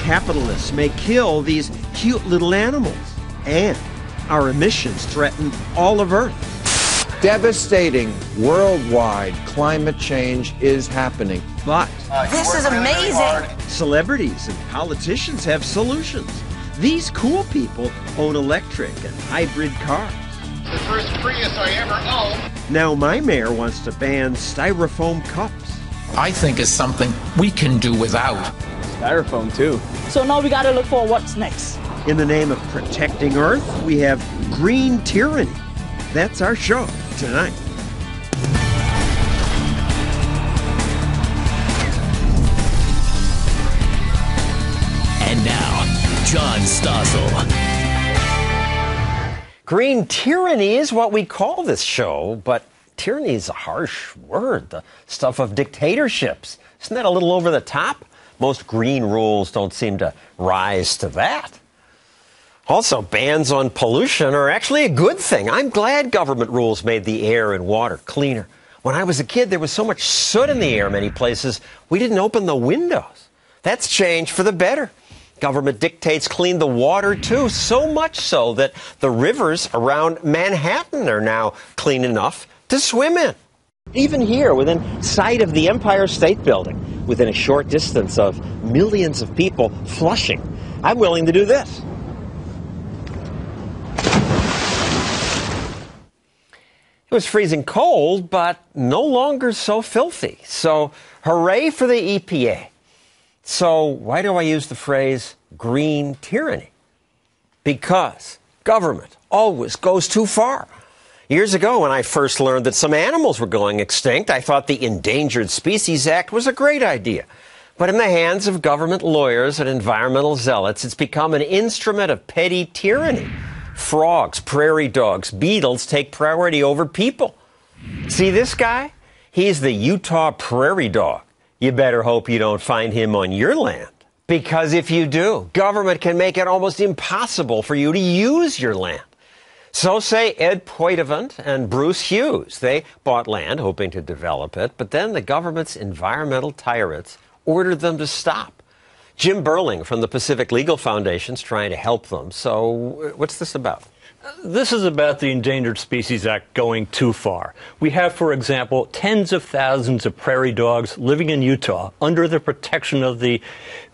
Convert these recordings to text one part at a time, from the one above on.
capitalists may kill these cute little animals, and our emissions threaten all of Earth. Devastating worldwide climate change is happening. But this is amazing. Celebrities and politicians have solutions. These cool people own electric and hybrid cars. The first Prius I ever owned. Now my mayor wants to ban styrofoam cups. I think is something we can do without. Styrofoam too. So now we got to look for what's next. In the name of protecting Earth, we have green tyranny. That's our show tonight. And now, John Stossel. Green tyranny is what we call this show, but tyranny is a harsh word, the stuff of dictatorships. Isn't that a little over the top? Most green rules don't seem to rise to that. Also, bans on pollution are actually a good thing. I'm glad government rules made the air and water cleaner. When I was a kid, there was so much soot in the air many places, we didn't open the windows. That's changed for the better. Government dictates clean the water, too, so much so that the rivers around Manhattan are now clean enough to swim in. Even here, within sight of the Empire State Building, within a short distance of millions of people flushing, I'm willing to do this. It was freezing cold, but no longer so filthy. So, hooray for the EPA. So, why do I use the phrase green tyranny? Because government always goes too far. Years ago, when I first learned that some animals were going extinct, I thought the Endangered Species Act was a great idea. But in the hands of government lawyers and environmental zealots, it's become an instrument of petty tyranny. Frogs, prairie dogs, beetles take priority over people. See this guy? He's the Utah prairie dog. You better hope you don't find him on your land. Because if you do, government can make it almost impossible for you to use your land. So say Ed Poitevin and Bruce Hughes. They bought land hoping to develop it, but then the government's environmental tyrants ordered them to stop. Jim Burling from the Pacific Legal Foundation's trying to help them. So what's this about? This is about the Endangered Species Act going too far. We have, for example, tens of thousands of prairie dogs living in Utah under the protection of the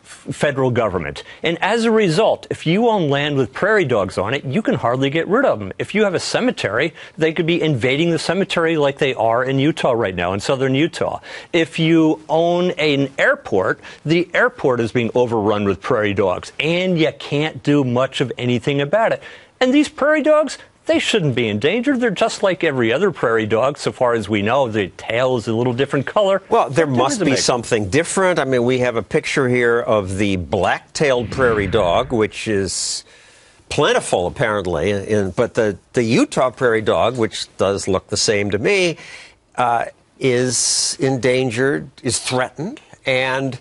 federal government. And as a result, if you own land with prairie dogs on it, you can hardly get rid of them. If you have a cemetery, they could be invading the cemetery like they are in Utah right now, in southern Utah. If you own an airport, the airport is being overrun with prairie dogs, and you can't do much of anything about it. And these prairie dogs, they shouldn't be endangered. They're just like every other prairie dog, so far as we know. The tail is a little different color. Well, there must be something different. I mean, we have a picture here of the black-tailed prairie dog, which is plentiful, apparently. But the Utah prairie dog, which does look the same to me, is endangered, is threatened, and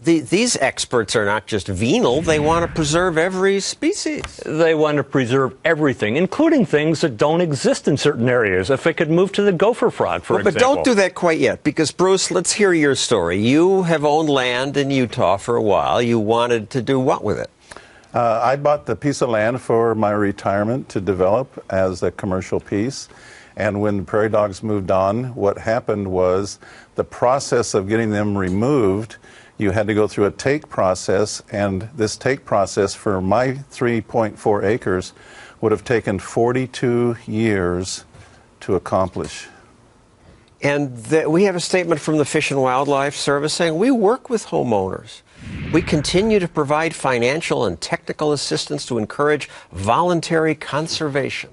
these experts are not just venal, they want to preserve every species. They want to preserve everything, including things that don't exist in certain areas. If it could move to the gopher frog, for example. But don't do that quite yet, because, Bruce, let's hear your story. You have owned land in Utah for a while. You wanted to do what with it? I bought the piece of land for my retirement to develop as a commercial piece. And when the prairie dogs moved on, what happened was the process of getting them removed, you had to go through a take process, and this take process for my 3.4 acres would have taken 42 years to accomplish. And we have a statement from the Fish and Wildlife Service saying, we work with homeowners. We continue to provide financial and technical assistance to encourage voluntary conservation.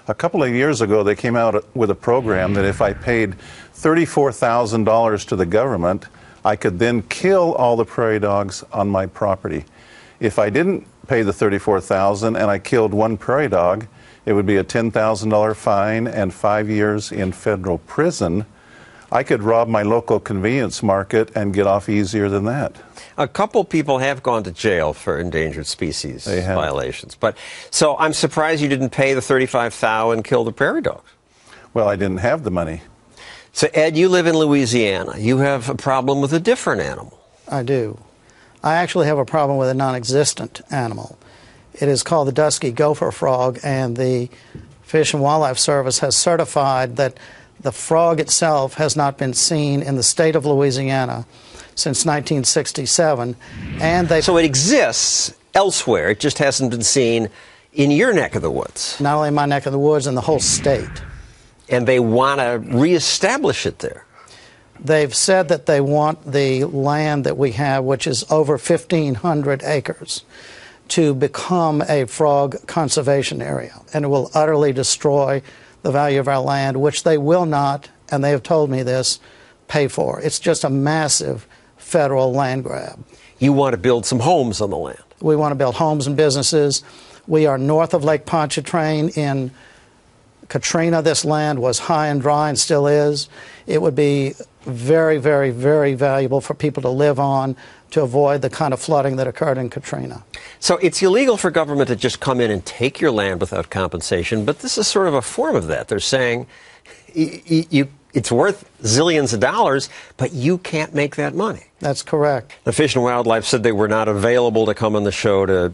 A couple of years ago, they came out with a program that if I paid $34,000 to the government, I could then kill all the prairie dogs on my property. If I didn't pay the $34,000 and I killed one prairie dog, it would be a $10,000 fine and 5 years in federal prison. I could rob my local convenience market and get off easier than that. A couple people have gone to jail for endangered species violations. But so I'm surprised you didn't pay the $35,000 and kill the prairie dogs. Well, I didn't have the money. So, Ed, you live in Louisiana. You have a problem with a different animal. I do. I actually have a problem with a non-existent animal. It is called the dusky gopher frog, and the Fish and Wildlife Service has certified that the frog itself has not been seen in the state of Louisiana since 1967. So it exists elsewhere, it just hasn't been seen in your neck of the woods. Not only in my neck of the woods, in the whole state. And they want to reestablish it there. They've said that they want the land that we have, which is over 1,500 acres, to become a frog conservation area. And it will utterly destroy the value of our land, which they will not, and they have told me this, pay for. It's just a massive federal land grab. You want to build some homes on the land. We want to build homes and businesses. We are north of Lake Pontchartrain. In Katrina, this land was high and dry and still is. It would be very, very, very valuable for people to live on to avoid the kind of flooding that occurred in Katrina. So it's illegal for government to just come in and take your land without compensation, but this is sort of a form of that. They're saying it's worth zillions of dollars, but you can't make that money. That's correct. The Fish and Wildlife said they were not available to come on the show to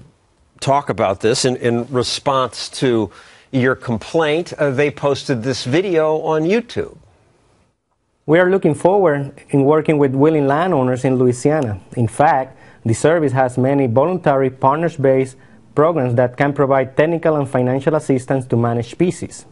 talk about this. In response to your complaint, they posted this video on YouTube. We are looking forward in working with willing landowners in Louisiana. In fact, the service has many voluntary partners-based programs that can provide technical and financial assistance to manage species.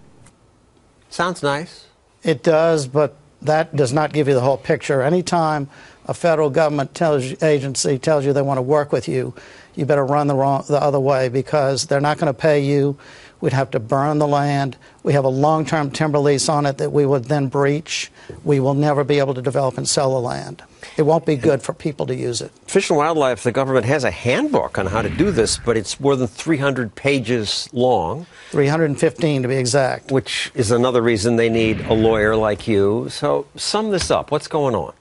Sounds nice. It does, but that does not give you the whole picture. Anytime a federal government agency tells you they want to work with you, you better run the other way, because they're not going to pay you. We'd have to burn the land. We have a long-term timber lease on it that we would then breach. We will never be able to develop and sell the land. It won't be good for people to use it. Fish and Wildlife, the government has a handbook on how to do this, but it's more than 300 pages long. 315 to be exact. Which is another reason they need a lawyer like you. So sum this up. What's going on?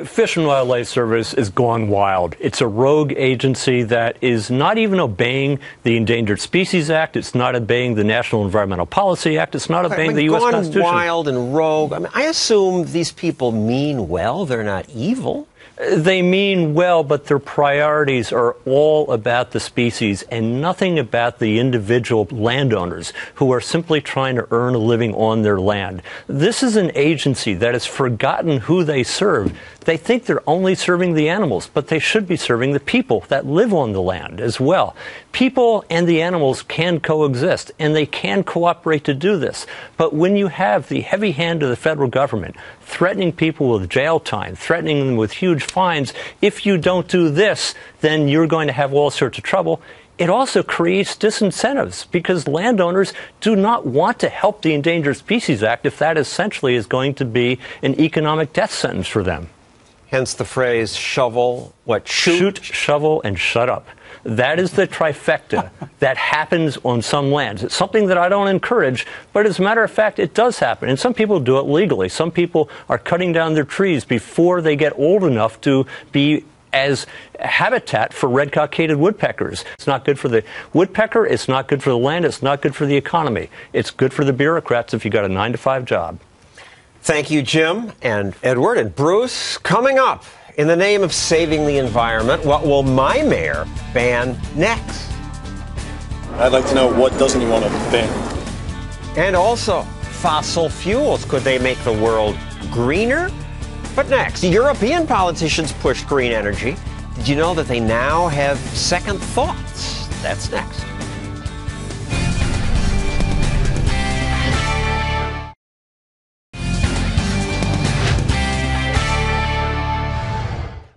Fish and Wildlife Service is gone wild. It's a rogue agency that is not even obeying the Endangered Species Act. It's not obeying the National Environmental Policy Act. It's not obeying the U.S. Constitution. Gone wild and rogue. I mean, I assume these people mean well. They're not evil. They mean well, but their priorities are all about the species and nothing about the individual landowners who are simply trying to earn a living on their land. This is an agency that has forgotten who they serve. They think they're only serving the animals, but they should be serving the people that live on the land as well. People and the animals can coexist, and they can cooperate to do this. But when you have the heavy hand of the federal government threatening people with jail time, threatening them with huge fines, if you don't do this, then you're going to have all sorts of trouble. It also creates disincentives, because landowners do not want to help the Endangered Species Act if that essentially is going to be an economic death sentence for them. Hence the phrase shovel, shoot, shovel, and shut up. That is the trifecta that happens on some lands. It's something that I don't encourage, but as a matter of fact, it does happen. And some people do it legally. Some people are cutting down their trees before they get old enough to be as habitat for red-cockaded woodpeckers. It's not good for the woodpecker. It's not good for the land. It's not good for the economy. It's good for the bureaucrats if you got a 9-to-5 job. Thank you, Jim and Edward and Bruce. Coming up, in the name of saving the environment, what will my mayor ban next? I'd like to know, what doesn't he want to ban? And also, fossil fuels. Could they make the world greener? But next, European politicians push green energy. Did you know that they now have second thoughts? That's next.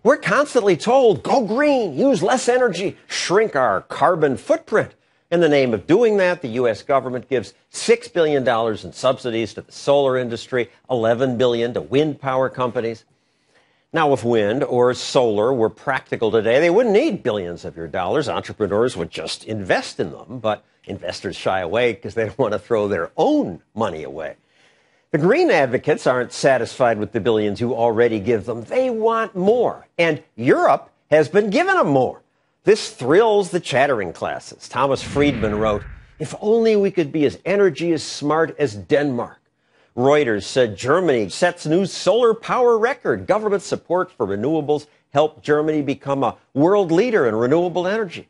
We're constantly told, go green, use less energy, shrink our carbon footprint. In the name of doing that, the U.S. government gives $6 billion in subsidies to the solar industry, $11 billion to wind power companies. Now, if wind or solar were practical today, they wouldn't need billions of your dollars. Entrepreneurs would just invest in them, but investors shy away because they don't want to throw their own money away. The green advocates aren't satisfied with the billions you already give them. They want more. And Europe has been giving them more. This thrills the chattering classes. Thomas Friedman wrote, if only we could be as energy as smart as Denmark. Reuters said Germany sets new solar power record. Government support for renewables help Germany become a world leader in renewable energy.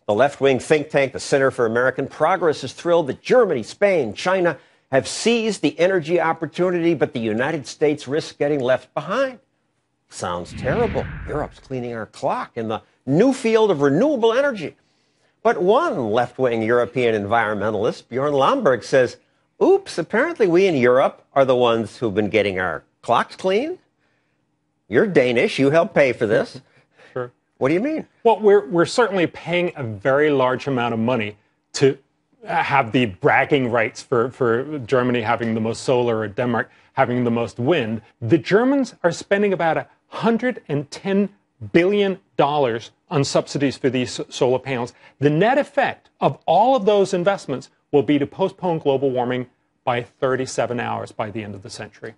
The left-wing think tank, the Center for American Progress, is thrilled that Germany, Spain, China have seized the energy opportunity, but the United States risks getting left behind. Sounds terrible. Europe's cleaning our clock in the new field of renewable energy. But one left-wing European environmentalist, Bjorn Lomborg, says, oops, apparently we in Europe are the ones who've been getting our clocks cleaned. You're Danish. You helped pay for this. Sure. What do you mean? Well, we're certainly paying a very large amount of money to have the bragging rights for Germany having the most solar or Denmark having the most wind. The Germans are spending about $110 billion on subsidies for these solar panels. The net effect of all of those investments will be to postpone global warming by 37 hours by the end of the century.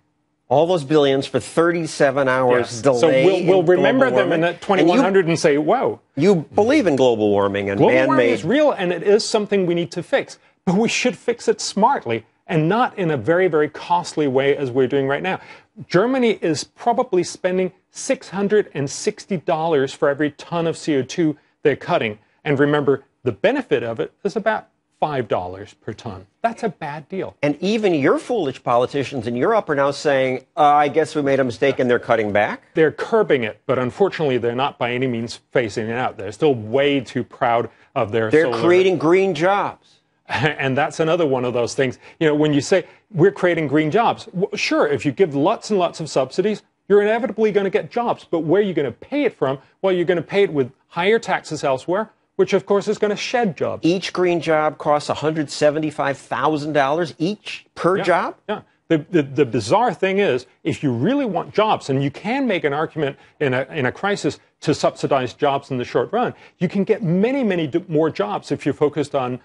All those billions for 37 hours delay. So we'll remember them in 2100 and say, whoa. You believe in global warming and man-made. Global warming is real, and it is something we need to fix. But we should fix it smartly and not in a very, very costly way as we're doing right now. Germany is probably spending $660 for every ton of CO2 they're cutting. And remember, the benefit of it is about $5 per ton. That's a bad deal. And even your foolish politicians in Europe are now saying, I guess we made a mistake and they're cutting back? They're curbing it, but unfortunately they're not by any means phasing it out. They're still way too proud of their They're creating green jobs. And that's another one of those things. You know, when you say we're creating green jobs, well, sure, if you give lots and lots of subsidies, you're inevitably going to get jobs. But where are you going to pay it from? Well, you're going to pay it with higher taxes elsewhere, which, of course, is going to shed jobs. Each green job costs $175,000 each per job? Yeah. The bizarre thing is, if you really want jobs, and you can make an argument in a crisis to subsidize jobs in the short run, you can get many, many more jobs if you're focused on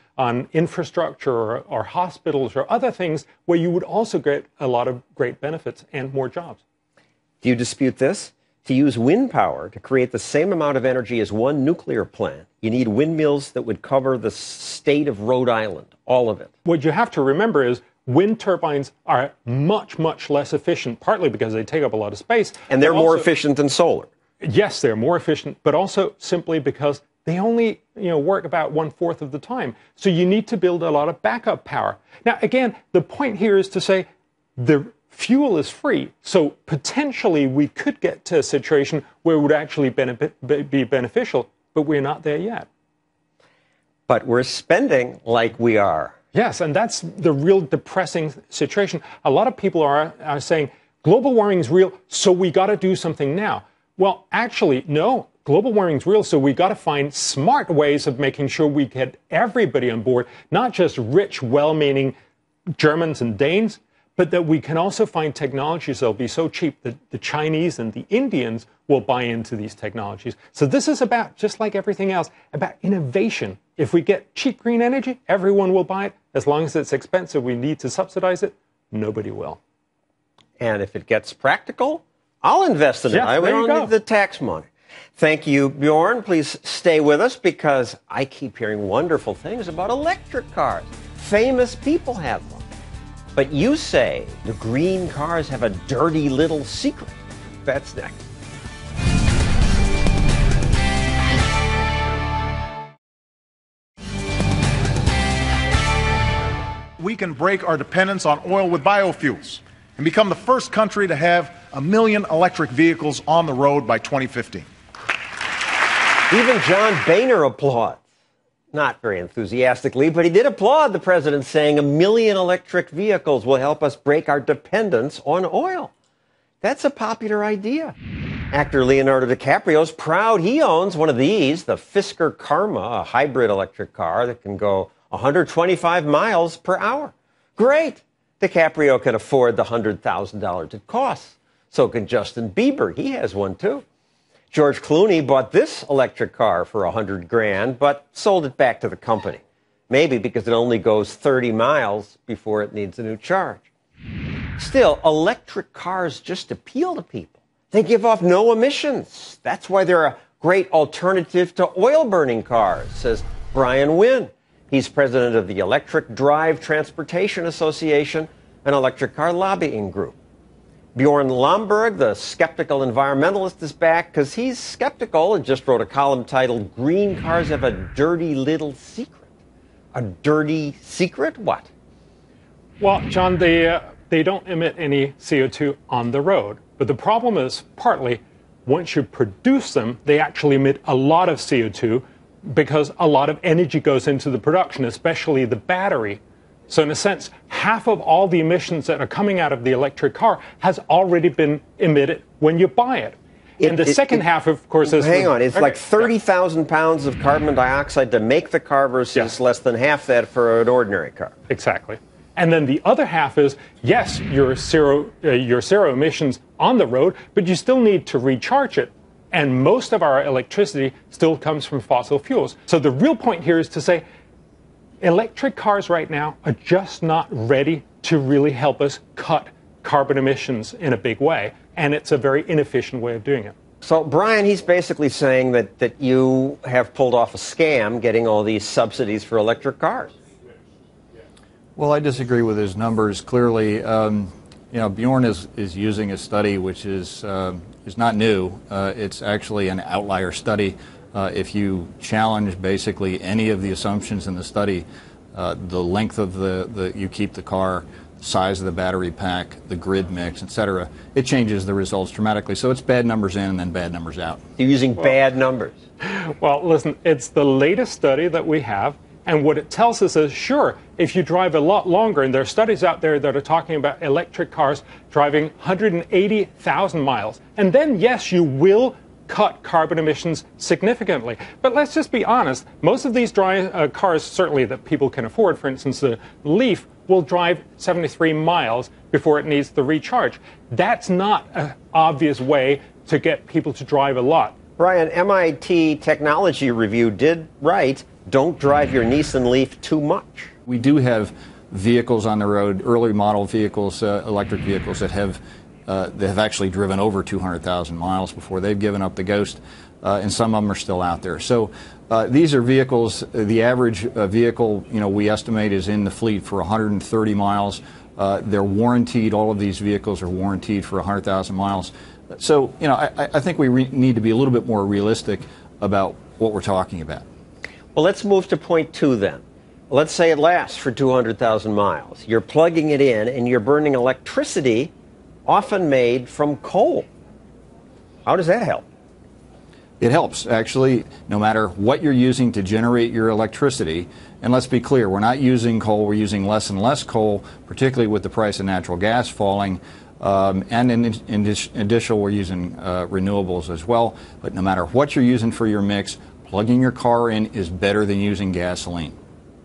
infrastructure or hospitals or other things where you would also get a lot of great benefits and more jobs. Do you dispute this? To use wind power to create the same amount of energy as one nuclear plant, you need windmills that would cover the state of Rhode Island, all of it. What you have to remember is wind turbines are much, much less efficient, partly because they take up a lot of space. And they're more efficient than solar. Yes, they're more efficient, but also simply because they only work about 1/4 of the time. So you need to build a lot of backup power. Now, again, the point here is to say the fuel is free, so potentially we could get to a situation where it would actually be beneficial, but we're not there yet. But we're spending like we are. Yes, and that's the real depressing situation. A lot of people are saying global warming is real, so we got to do something now. Well, actually, no. Global warming is real, so we got to find smart ways of making sure we get everybody on board, not just rich, well-meaning Germans and Danes, but that we can also find technologies that will be so cheap that the Chinese and the Indians will buy into these technologies. So this is about, just like everything else, about innovation. If we get cheap green energy, everyone will buy it. As long as it's expensive, we need to subsidize it, nobody will. And if it gets practical, I'll invest in it. I don't need the tax money. Thank you, Bjorn. Please stay with us because I keep hearing wonderful things about electric cars. Famous people have them. But you say the green cars have a dirty little secret. That's next. We can break our dependence on oil with biofuels and become the first country to have 1 million electric vehicles on the road by 2015. Even John Boehner applauds. Not very enthusiastically, but he did applaud the president saying 1 million electric vehicles will help us break our dependence on oil. That's a popular idea. Actor Leonardo DiCaprio's proud he owns one of these, the Fisker Karma, a hybrid electric car that can go 125 miles per hour. Great! DiCaprio can afford the $100,000 it costs. So can Justin Bieber. He has one too. George Clooney bought this electric car for $100,000, but sold it back to the company. Maybe because it only goes 30 miles before it needs a new charge. Still, electric cars just appeal to people. They give off no emissions. That's why they're a great alternative to oil-burning cars, says Brian Wynn. He's president of the Electric Drive Transportation Association, an electric car lobbying group. Bjorn Lomborg, the skeptical environmentalist, is back because he's skeptical and just wrote a column titled "Green Cars Have a Dirty Little Secret." A dirty secret? What? Well, John, they don't emit any CO2 on the road. But the problem is, partly, once you produce them, they actually emit a lot of CO2 because a lot of energy goes into the production, especially the battery. So in a sense, half of all the emissions that are coming out of the electric car has already been emitted when you buy it. And the second half, of course, is... Hang on, it's like 30,000 pounds of carbon dioxide to make the car versus less than half that for an ordinary car. Exactly. And then the other half is, yes, you're zero emissions on the road, but you still need to recharge it. And most of our electricity still comes from fossil fuels. So the real point here is to say, electric cars right now are just not ready to really help us cut carbon emissions in a big way. And it's a very inefficient way of doing it. So, Brian, he's basically saying that you have pulled off a scam getting all these subsidies for electric cars. Well, I disagree with his numbers. Clearly, Bjorn is using a study which is not new. It's actually an outlier study. If you challenge basically any of the assumptions in the study, the length of you keep the car, size of the battery pack, the grid mix, etc., it changes the results dramatically. So it's bad numbers in and then bad numbers out. You're using bad numbers. Well, listen, it's the latest study that we have. And what it tells us is, sure, if you drive a lot longer, and there are studies out there that are talking about electric cars driving 180,000 miles, and then, yes, you will cut carbon emissions significantly. But let's just be honest, most of these cars, certainly that people can afford, for instance, the Leaf, will drive 73 miles before it needs the recharge. That's not an obvious way to get people to drive a lot. Brian, MIT Technology Review did write, don't drive your Nissan Leaf too much. We do have vehicles on the road, early model vehicles, electric vehicles that have actually driven over 200,000 miles before they've given up the ghost, and some of them are still out there. So these are vehicles, the average vehicle, we estimate is in the fleet for 130 miles. They're warranted, all of these vehicles are warranted for 100,000 miles. So, I think we need to be a little bit more realistic about what we're talking about. Well, let's move to point 2 then. Let's say it lasts for 200,000 miles. You're plugging it in and you're burning electricity often made from coal. How does that help? It helps, actually, no matter what you're using to generate your electricity. And let's be clear, we're not using coal, we're using less and less coal, particularly with the price of natural gas falling. And in addition, we're using renewables as well. But no matter what you're using for your mix, plugging your car in is better than using gasoline.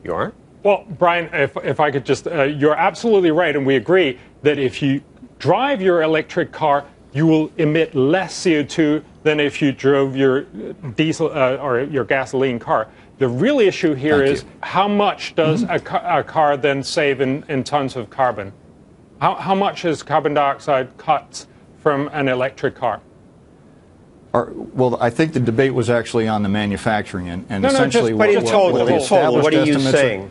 You are? Well, Brian, if I could just, you're absolutely right, and we agree that if you drive your electric car, you will emit less CO2 than if you drove your diesel or your gasoline car. The real issue here is how much does a car then save in tons of carbon? How much is carbon dioxide cuts from an electric car? Well, I think the debate was actually on the manufacturing, and No, essentially what are you saying?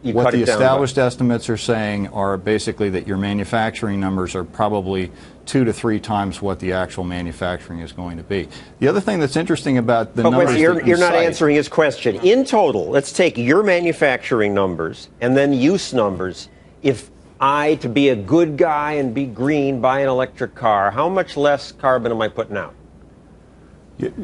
What the established estimates are saying are basically that your manufacturing numbers are probably 2 to 3 times what the actual manufacturing is going to be. The other thing that's interesting about the numbers you're not answering his question. In total, let's take your manufacturing numbers and then use numbers. If I, to be a good guy and be green, buy an electric car, how much less carbon am I putting out?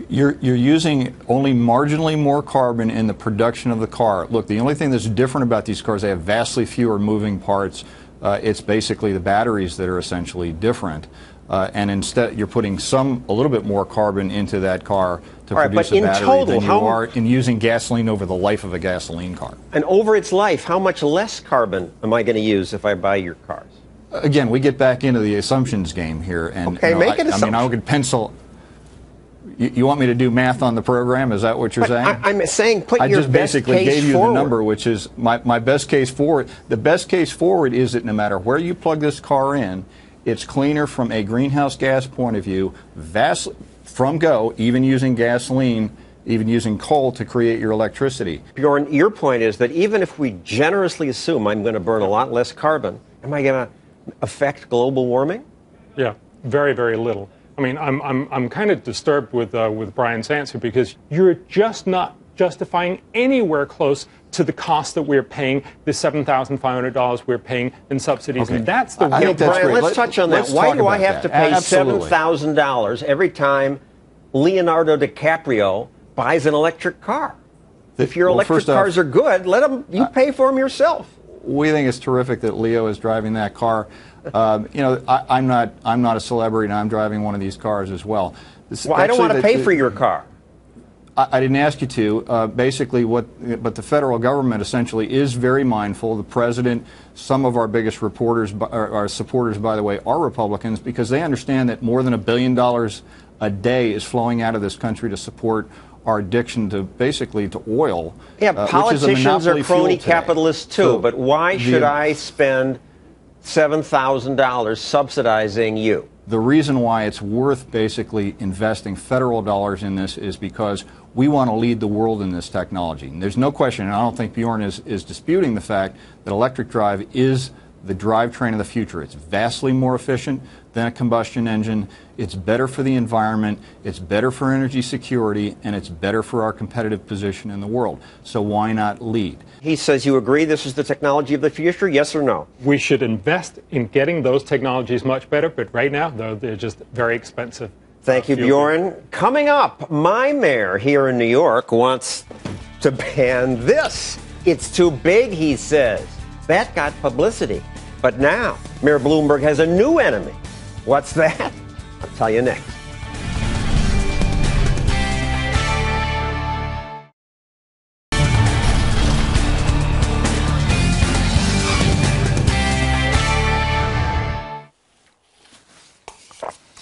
You're using only marginally more carbon in the production of the car. Look, the only thing that's different about these cars, they have vastly fewer moving parts. It's basically the batteries that are essentially different. And instead, you're putting a little bit more carbon into that car to produce a battery than you are in using gasoline over the life of a gasoline car. And over its life, how much less carbon am I going to use if I buy your cars? Again, we get back into the assumptions game here. And, okay, make an assumption. I mean, I could pencil... You want me to do math on the program? Is that what you're saying? I'm saying put your best case forward. I just basically gave you the number, which is my best case forward. The best case forward is that no matter where you plug this car in, it's cleaner from a greenhouse gas point of view, vastly from go, even using gasoline, even using coal to create your electricity. Bjorn, your point is that even if we generously assume I'm going to burn a lot less carbon, am I going to affect global warming? Yeah, very, very little. I mean, I'm kind of disturbed with Brian's answer, because you're just not justifying anywhere close to the cost that we're paying, the $7,500 we're paying in subsidies. Okay. And that's the real Brian, let's touch on that. Why do I have to pay $7,000 every time Leonardo DiCaprio buys an electric car? If your electric cars are good, you pay for them yourself. We think it's terrific that Leo is driving that car. I'm not a celebrity, and I'm driving one of these cars as well. I don't want to pay for your car. I didn't ask you to. Basically, but the federal government essentially is very mindful. The president, some of our biggest our supporters, by the way, are Republicans, because they understand that more than $1 billion a day is flowing out of this country to support our addiction to oil. Yeah, politicians are crony capitalists too, so but why should I spend $7,000 subsidizing you? The reason why it's worth basically investing federal dollars in this is because we want to lead the world in this technology. And there's no question, and I don't think Bjorn is disputing the fact that electric drive is the drivetrain of the future. It's vastly more efficient than a combustion engine. It's better for the environment. It's better for energy security, and it's better for our competitive position in the world. So why not lead? He says you agree this is the technology of the future, yes or no? We should invest in getting those technologies much better, but right now, though, they're just very expensive. Thank you, Bjorn. Coming up, my mayor here in New York wants to ban this. It's too big, he says. That got publicity. But now, Mayor Bloomberg has a new enemy. What's that? I'll tell you next.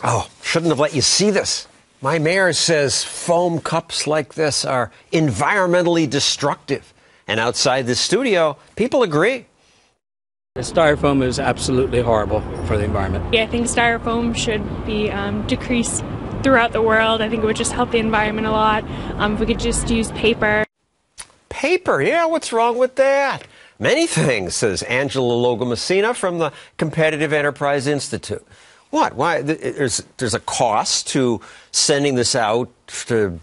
Oh, shouldn't have let you see this. My mayor says foam cups like this are environmentally destructive. And outside the studio, people agree. Styrofoam is absolutely horrible for the environment. Yeah, I think styrofoam should be decreased throughout the world. I think it would just help the environment a lot if we could just use paper. Paper, yeah, what's wrong with that? Many things, says Angela Logomassina from the Competitive Enterprise Institute. What? Why? There's a cost to sending this out to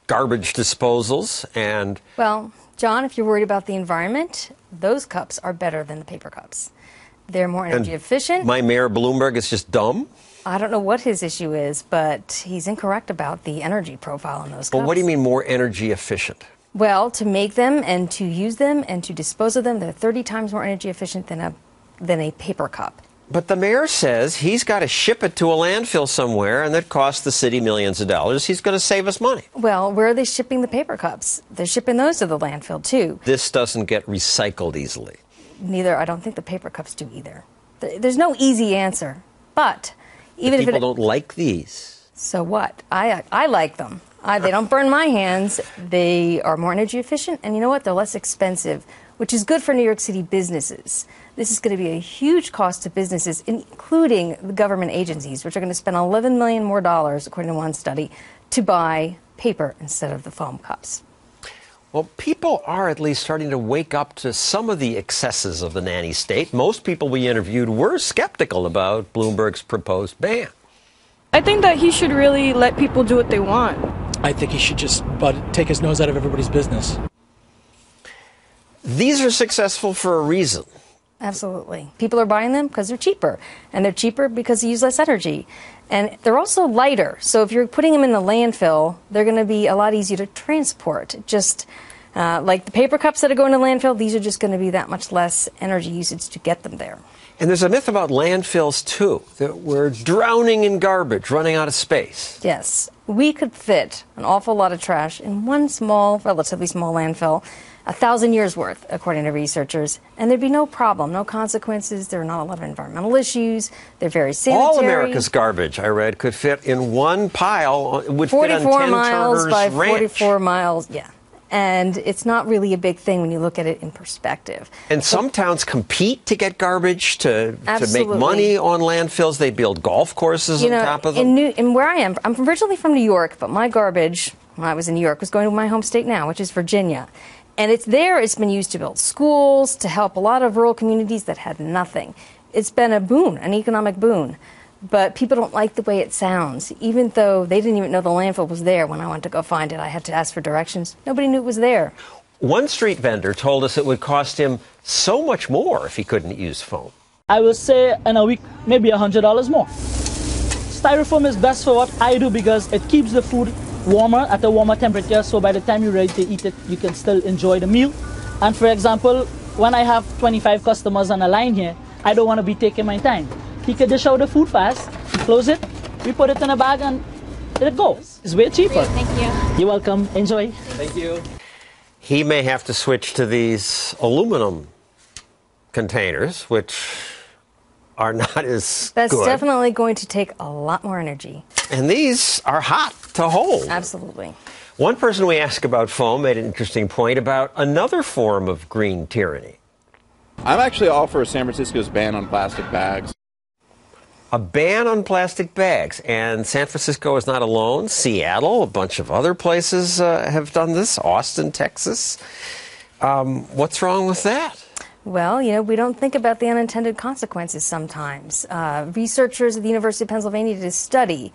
garbage disposals and... Well, John, if you're worried about the environment, those cups are better than the paper cups. They're more energy efficient. My Mayor Bloomberg is just dumb? I don't know what his issue is, but he's incorrect about the energy profile in those cups. But what do you mean more energy efficient? Well, to make them and to use them and to dispose of them, they're 30 times more energy efficient than a paper cup. But the mayor says he's got to ship it to a landfill somewhere, and that costs the city millions of dollars. He's going to save us money. Well, where are they shipping the paper cups? They're shipping those to the landfill, too. This doesn't get recycled easily. Neither. I don't think the paper cups do either. There's no easy answer. But even if people don't like these. So what? I like them. They don't burn my hands. They are more energy efficient, and you know what? They're less expensive, which is good for New York City businesses. This is going to be a huge cost to businesses, including the government agencies, which are going to spend $11 million more, according to one study, to buy paper instead of the foam cups. Well, people are at least starting to wake up to some of the excesses of the nanny state. Most people we interviewed were skeptical about Bloomberg's proposed ban. I think that he should really let people do what they want. I think he should just take his nose out of everybody's business. These are successful for a reason. Absolutely. People are buying them because they're cheaper. And they're cheaper because they use less energy. And they're also lighter. So if you're putting them in the landfill, they're going to be a lot easier to transport. Just like the paper cups that are going to landfill, these are just going to be that much less energy usage to get them there. And there's a myth about landfills, too, that we're drowning in garbage, running out of space. Yes. We could fit an awful lot of trash in one small, relatively small landfill. 1,000 years worth, according to researchers, and there'd be no problem, no consequences. There are not a lot of environmental issues. They're very sanitary. All America's garbage, I read, could fit in one pile. It would fit on 10 miles by Turner's Ranch. 44 miles, yeah. And it's not really a big thing when you look at it in perspective. And some towns compete to get garbage to make money on landfills. They build golf courses on top of them. In where I am, I'm originally from New York, but my garbage, when I was in New York, was going to my home state now, which is Virginia. And it's been used to build schools, to help a lot of rural communities that had nothing. It's been a boon, an economic boon. but people don't like the way it sounds. Even though they didn't even know the landfill was there when I went to go find it, I had to ask for directions. Nobody knew it was there. One street vendor told us it would cost him so much more if he couldn't use foam. I would say in a week, maybe $100 more. Styrofoam is best for what I do because it keeps the food warmer at a warmer temperature, so by the time you're ready to eat it, you can still enjoy the meal. And for example, when I have 25 customers on a line here, I don't want to be taking my time. He could dish out the food fast, close it, we put it in a bag, and it goes. It's way cheaper. Great, thank you. You're welcome. Enjoy. Thank you. He may have to switch to these aluminum containers, which are not as That's good. definitely going to take a lot more energy. And these are hot to hold. Absolutely. One person we asked about foam made an interesting point about another form of green tyranny. I'm actually all for San Francisco's ban on plastic bags. A ban on plastic bags. And San Francisco is not alone. Seattle, a bunch of other places have done this. Austin, Texas. What's wrong with that? Well, you know, we don't think about the unintended consequences sometimes. Researchers at the University of Pennsylvania did a study,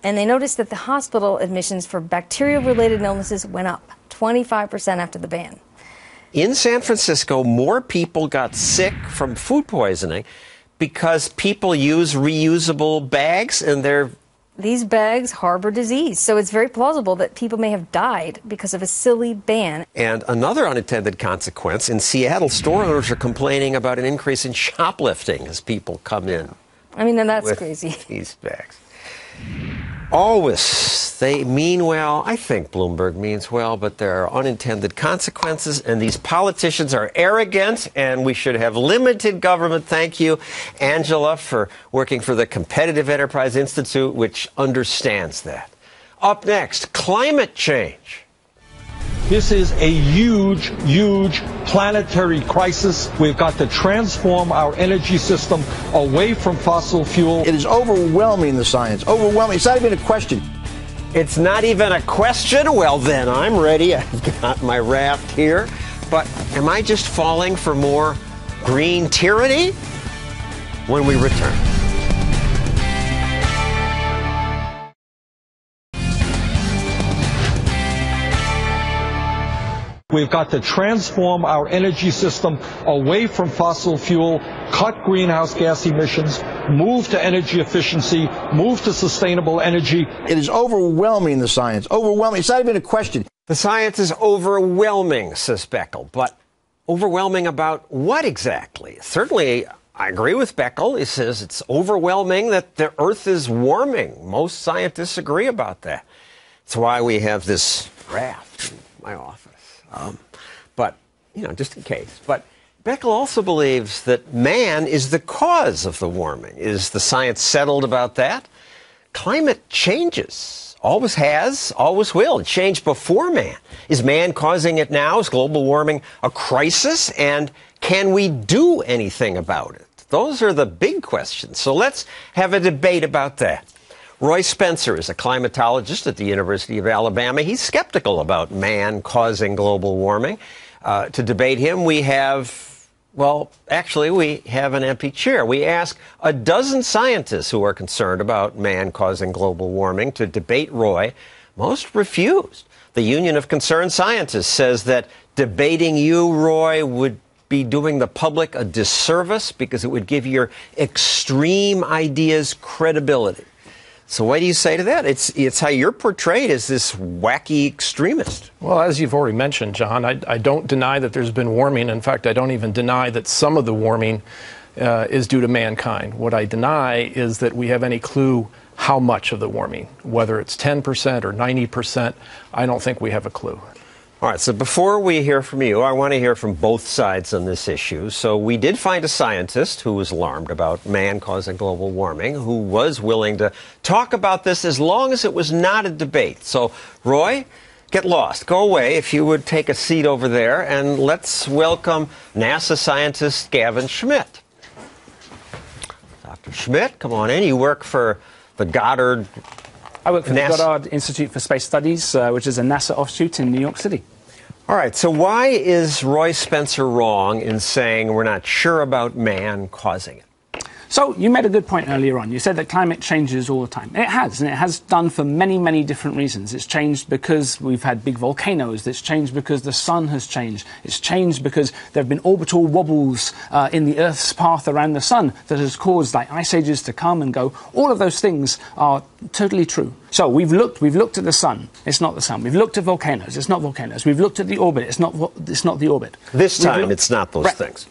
and they noticed that the hospital admissions for bacterial-related illnesses went up 25% after the ban. In San Francisco, more people got sick from food poisoning because people use reusable bags and these bags harbor disease, so it's very plausible that people may have died because of a silly ban. And another unintended consequence, in Seattle, store owners are complaining about an increase in shoplifting as people come in. I mean, and that's with crazy. These bags. Always, they mean well. I think Bloomberg means well, but there are unintended consequences, and these politicians are arrogant, and we should have limited government. Thank you, Angela, for working for the Competitive Enterprise Institute, which understands that. Up next, climate change. This is a huge, huge planetary crisis. We've got to transform our energy system away from fossil fuel. It is overwhelming, the science. Overwhelming. It's not even a question. It's not even a question? Well, then, I'm ready. I've got my raft here. But am I just falling for more green tyranny? When we return. We've got to transform our energy system away from fossil fuel, cut greenhouse gas emissions, move to energy efficiency, move to sustainable energy. It is overwhelming, the science. Overwhelming. It's not even a question. The science is overwhelming, says Beckel. But overwhelming about what exactly? Certainly, I agree with Beckel. He says it's overwhelming that the Earth is warming. Most scientists agree about that. That's why we have this raft in my office. But, you know, just in case. But Beckel also believes that man is the cause of the warming. Is the science settled about that? Climate changes. Always has, always will. It changed before man. Is man causing it now? Is global warming a crisis? And can we do anything about it? Those are the big questions. So let's have a debate about that. Roy Spencer is a climatologist at the University of Alabama. He's skeptical about man causing global warming. To debate him, we have, well, actually, we have an empty chair. We asked a dozen scientists who are concerned about man causing global warming to debate Roy. Most refused. The Union of Concerned Scientists says that debating you, Roy, would be doing the public a disservice because it would give your extreme ideas credibility. So what do you say to that? It's how you're portrayed as this wacky extremist. Well, as you've already mentioned, John, I don't deny that there's been warming. In fact, I don't even deny that some of the warming is due to mankind. What I deny is that we have any clue how much of the warming, whether it's 10% or 90%, I don't think we have a clue. All right, so before we hear from you, I want to hear from both sides on this issue. So we did find a scientist who was alarmed about man causing global warming, who was willing to talk about this as long as it was not a debate. So, Roy, get lost. Go away if you would take a seat over there, and let's welcome NASA scientist Gavin Schmidt. Dr. Schmidt, come on in. You work for the Goddard... I work for the Goddard Institute for Space Studies, which is a NASA offshoot in New York City. All right, so why is Roy Spencer wrong in saying we're not sure about man causing it? So you made a good point earlier on. You said that climate changes all the time. It has, and it has done for many, many different reasons. It's changed because we've had big volcanoes. It's changed because the sun has changed. It's changed because there have been orbital wobbles in the Earth's path around the sun that has caused like ice ages to come and go. All of those things are totally true. So we've looked at the sun. It's not the sun. We've looked at volcanoes. It's not volcanoes. We've looked at the orbit. It's not the orbit. This time, it's not those things.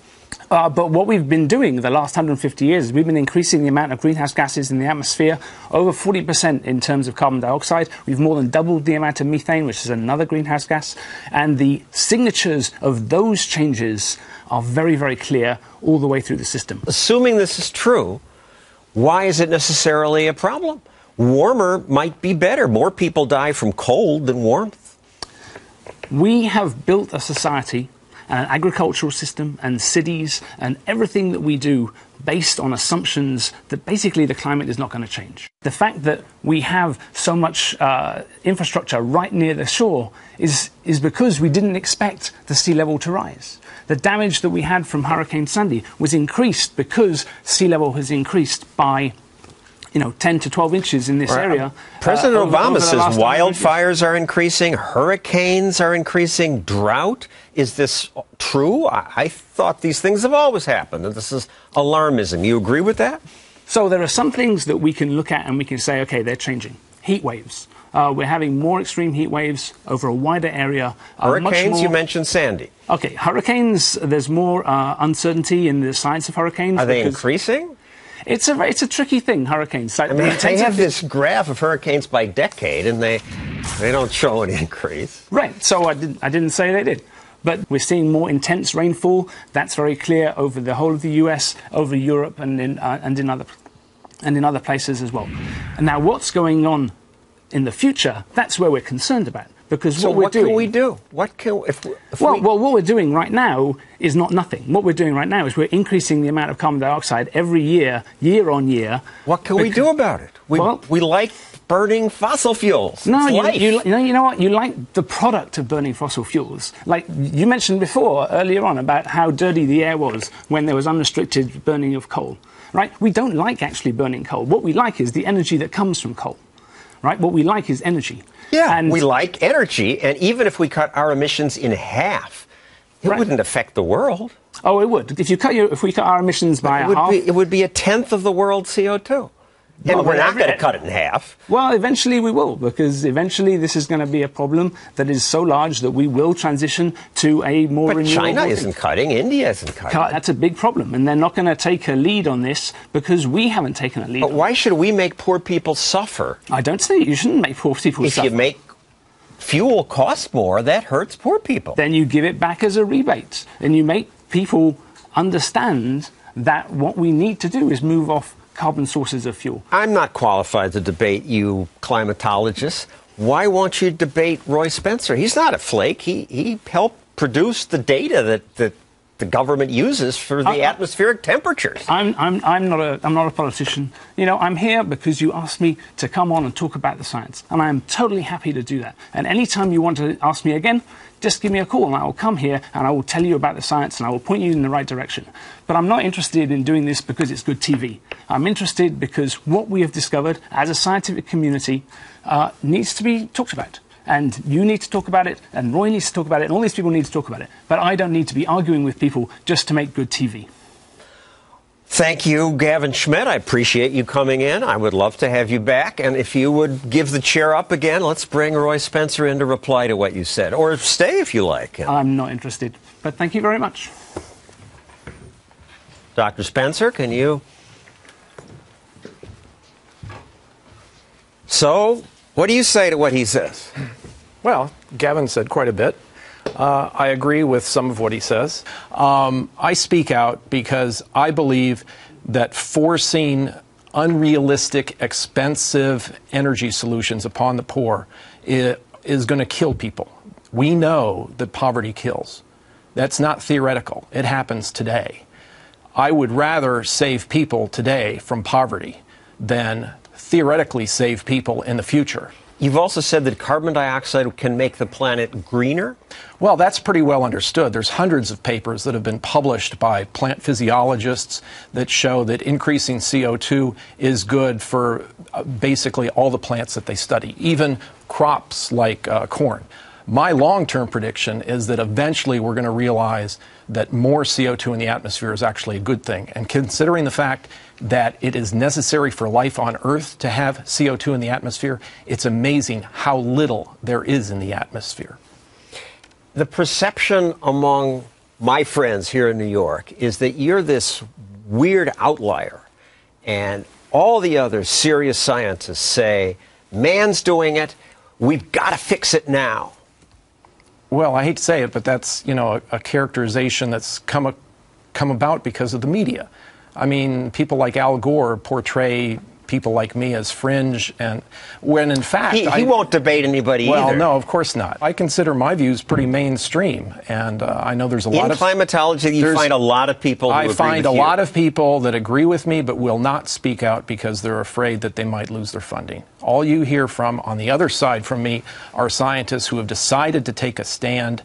But what we've been doing the last 150 years is we've been increasing the amount of greenhouse gases in the atmosphere over 40% in terms of carbon dioxide. We've more than doubled the amount of methane, which is another greenhouse gas. And the signatures of those changes are very, very clear all the way through the system. Assuming this is true, why is it necessarily a problem? Warmer might be better. More people die from cold than warmth. We have built a society, an agricultural system and cities and everything that we do based on assumptions that basically the climate is not going to change. The fact that we have so much infrastructure right near the shore is because we didn't expect the sea level to rise. The damage that we had from Hurricane Sandy was increased because sea level has increased by 10 to 12 inches in this area. President Obama says wildfires are increasing, hurricanes are increasing, drought. Is this true? I thought these things have always happened, and this is alarmism. You agree with that? So there are some things that we can look at and we can say, okay, they're changing. Heat waves. We're having more extreme heat waves over a wider area. Hurricanes, you mentioned Sandy. Okay, hurricanes, there's more uncertainty in the science of hurricanes. Are they increasing? It's a tricky thing, hurricanes. I mean, they have this graph of hurricanes by decade, and they don't show an increase. Right. So I didn't say they did. But we're seeing more intense rainfall. That's very clear over the whole of the U.S., over Europe, and in other places as well. And now, what's going on in the future? That's where we're concerned about. Because what can we do? What we're doing right now is not nothing. What we're doing right now is we're increasing the amount of carbon dioxide every year, year on year. What can we do about it? We like burning fossil fuels. No, you know what? You like the product of burning fossil fuels. Like you mentioned before, earlier on, about how dirty the air was when there was unrestricted burning of coal. Right? We don't like actually burning coal. What we like is the energy that comes from coal. Right? What we like is energy. Yeah, and we like energy, and even if we cut our emissions in half, it wouldn't affect the world. Oh, it would. If we cut our emissions by half, it would be a tenth of the world's CO2. And we're not going to cut it in half. Well, eventually we will, because eventually this is going to be a problem that is so large that we will transition to a more renewable. But China isn't cutting. India isn't cutting. That's a big problem, and they're not going to take a lead on this because we haven't taken a lead. But why should we make poor people suffer? I don't say you shouldn't make poor people suffer. If you make fuel cost more, that hurts poor people. Then you give it back as a rebate, and you make people understand that what we need to do is move off carbon sources of fuel. I'm not qualified to debate you climatologists. Why won't you debate Roy Spencer? He's not a flake. He helped produce the data that the government uses for the atmospheric temperatures. I'm not a politician. I'm here because you asked me to come on and talk about the science, and I'm totally happy to do that. And anytime you want to ask me again, just give me a call and I will come here and I will tell you about the science and I will point you in the right direction. But I'm not interested in doing this because it's good TV. I'm interested because what we have discovered as a scientific community needs to be talked about. And you need to talk about it, and Roy needs to talk about it, and all these people need to talk about it. But I don't need to be arguing with people just to make good TV. Thank you, Gavin Schmidt. I appreciate you coming in. I would love to have you back. And if you would give the chair up again, let's bring Roy Spencer in to reply to what you said. Or stay if you like. I'm not interested. But thank you very much. Dr. Spencer, can you? So, what do you say to what he says? Well, Gavin said quite a bit. I agree with some of what he says. I speak out because I believe that forcing unrealistic, expensive energy solutions upon the poor is going to kill people. We know that poverty kills. That's not theoretical. It happens today. I would rather save people today from poverty than theoretically save people in the future. You've also said that carbon dioxide can make the planet greener? Well, that's pretty well understood. There's hundreds of papers that have been published by plant physiologists that show that increasing CO2 is good for basically all the plants that they study, even crops like corn. My long-term prediction is that eventually we're going to realize that more CO2 in the atmosphere is actually a good thing. And considering the fact that it is necessary for life on Earth to have CO2 in the atmosphere, it's amazing how little there is in the atmosphere. The perception among my friends here in New York is that you're this weird outlier, and all the other serious scientists say, man's doing it, we've got to fix it now. Well, I hate to say it, but that's, a characterization that's come about because of the media. I mean, people like Al Gore portray people like me as fringe, and when in fact he won't debate anybody either. Well, no, of course not. I consider my views pretty mainstream, and I know there's a lot of... In climatology, you find a lot of people who agree with you. I find a lot of people that agree with me but will not speak out because they're afraid that they might lose their funding. All you hear from, on the other side from me, are scientists who have decided to take a stand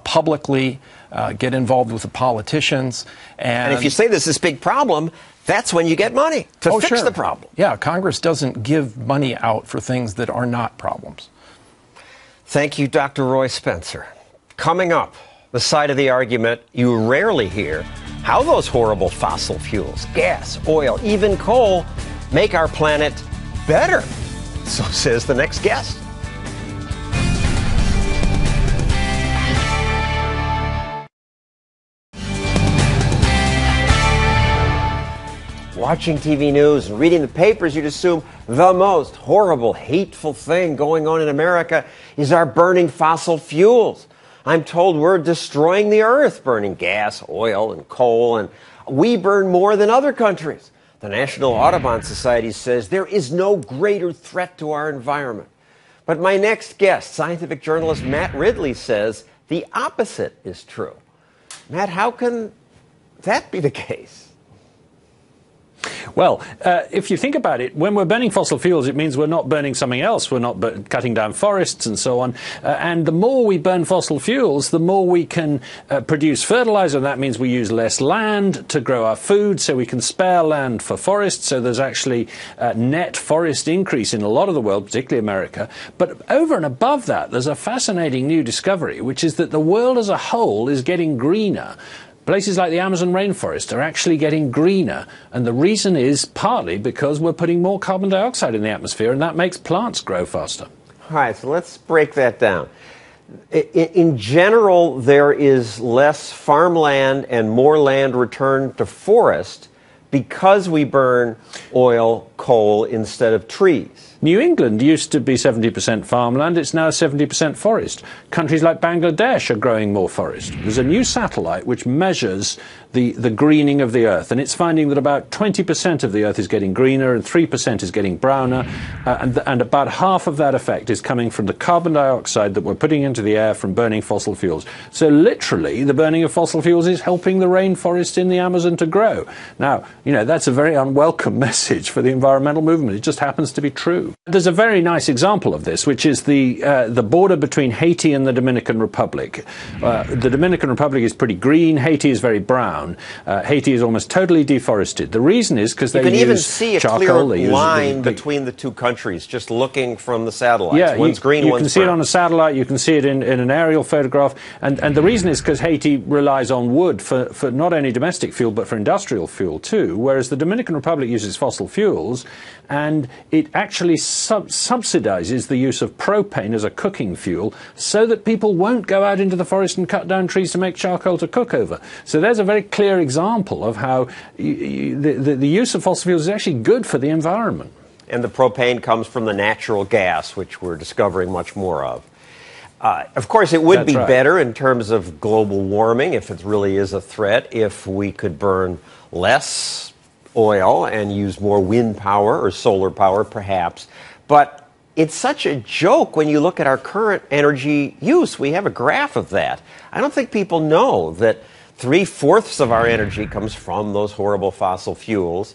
publicly, get involved with the politicians. And if you say there's this big problem, that's when you get money to fix the problem. Yeah, Congress doesn't give money out for things that are not problems. Thank you, Dr. Roy Spencer. Coming up, the side of the argument you rarely hear, how those horrible fossil fuels, gas, oil, even coal, make our planet better. So says the next guest. Watching TV news and reading the papers, you'd assume the most horrible, hateful thing going on in America is our burning fossil fuels. I'm told we're destroying the earth, burning gas, oil, and coal, and we burn more than other countries. The National Audubon Society says there is no greater threat to our environment. But my next guest, scientific journalist Matt Ridley, says the opposite is true. Matt, how can that be the case? Well, if you think about it, when we're burning fossil fuels, it means we're not burning something else. We're not cutting down forests and so on. And the more we burn fossil fuels, the more we can produce fertilizer. That means we use less land to grow our food, so we can spare land for forests. So there's actually net forest increase in a lot of the world, particularly America. But over and above that, there's a fascinating new discovery, which is that the world as a whole is getting greener. Places like the Amazon rainforest are actually getting greener, and the reason is partly because we're putting more carbon dioxide in the atmosphere, and that makes plants grow faster. All right, so let's break that down. In general, there is less farmland and more land returned to forest because we burn oil, coal instead of trees. New England used to be 70% farmland. It's now 70% forest. Countries like Bangladesh are growing more forest. There's a new satellite which measures the greening of the Earth, and it's finding that about 20% of the Earth is getting greener and 3% is getting browner, and about half of that effect is coming from the carbon dioxide that we're putting into the air from burning fossil fuels. So literally, the burning of fossil fuels is helping the rainforest in the Amazon to grow. Now, that's a very unwelcome message for the environmental movement. It just happens to be true. There's a very nice example of this, which is the border between Haiti and the Dominican Republic. The Dominican Republic is pretty green. Haiti is very brown. Haiti is almost totally deforested. The reason is because they use charcoal. You can even see a clear line between the two countries just looking from the satellites. Yeah, one's green, you one's can see brown. it on a satellite. You can see it in an aerial photograph. And the reason is because Haiti relies on wood for not only domestic fuel but for industrial fuel too, whereas the Dominican Republic uses fossil fuels, and it actually subsidizes the use of propane as a cooking fuel so that people won't go out into the forest and cut down trees to make charcoal to cook over. So there's a very clear example of how the use of fossil fuels is actually good for the environment. And the propane comes from the natural gas, which we're discovering much more of. Of course, it would be better in terms of global warming, if it really is a threat, if we could burn less oil and use more wind power or solar power, perhaps. But it's such a joke when you look at our current energy use. We have a graph of that. I don't think people know that 3/4 of our energy comes from those horrible fossil fuels.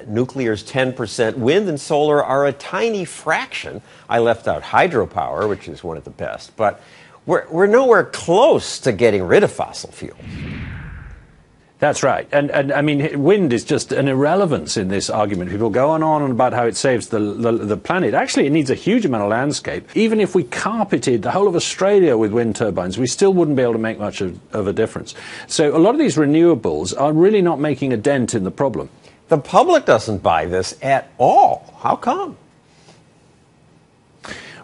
Nuclear's 10%. Wind and solar are a tiny fraction. I left out hydropower, which is one of the best. But we're nowhere close to getting rid of fossil fuels. That's right. And I mean, wind is just an irrelevance in this argument. People go on about how it saves the planet. Actually, it needs a huge amount of landscape. Even if we carpeted the whole of Australia with wind turbines, we still wouldn't be able to make much of a difference. So a lot of these renewables are really not making a dent in the problem. The public doesn't buy this at all. How come?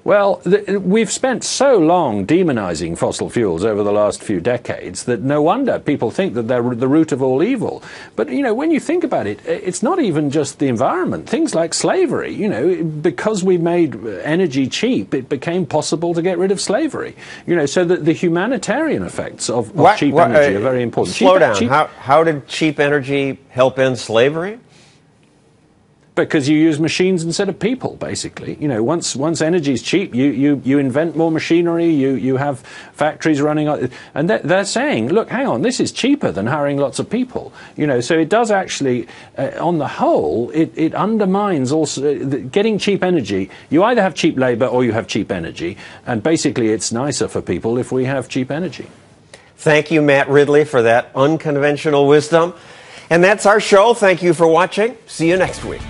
Well, we've spent so long demonizing fossil fuels over the last few decades that no wonder people think that they're the root of all evil. But, you know, when you think about it, it's not even just the environment. Things like slavery, you know, because we made energy cheap, it became possible to get rid of slavery. You know, so that the humanitarian effects of cheap energy are very important. Slow down. How did cheap energy help end slavery? Because you use machines instead of people, basically. You know, once energy is cheap, you invent more machinery, you have factories running, and they're saying, look, hang on, this is cheaper than hiring lots of people. You know, so it does actually, on the whole, it undermines also getting cheap energy. You either have cheap labor or you have cheap energy, and basically it's nicer for people if we have cheap energy. Thank you, Matt Ridley, for that unconventional wisdom. And that's our show. Thank you for watching. See you next week.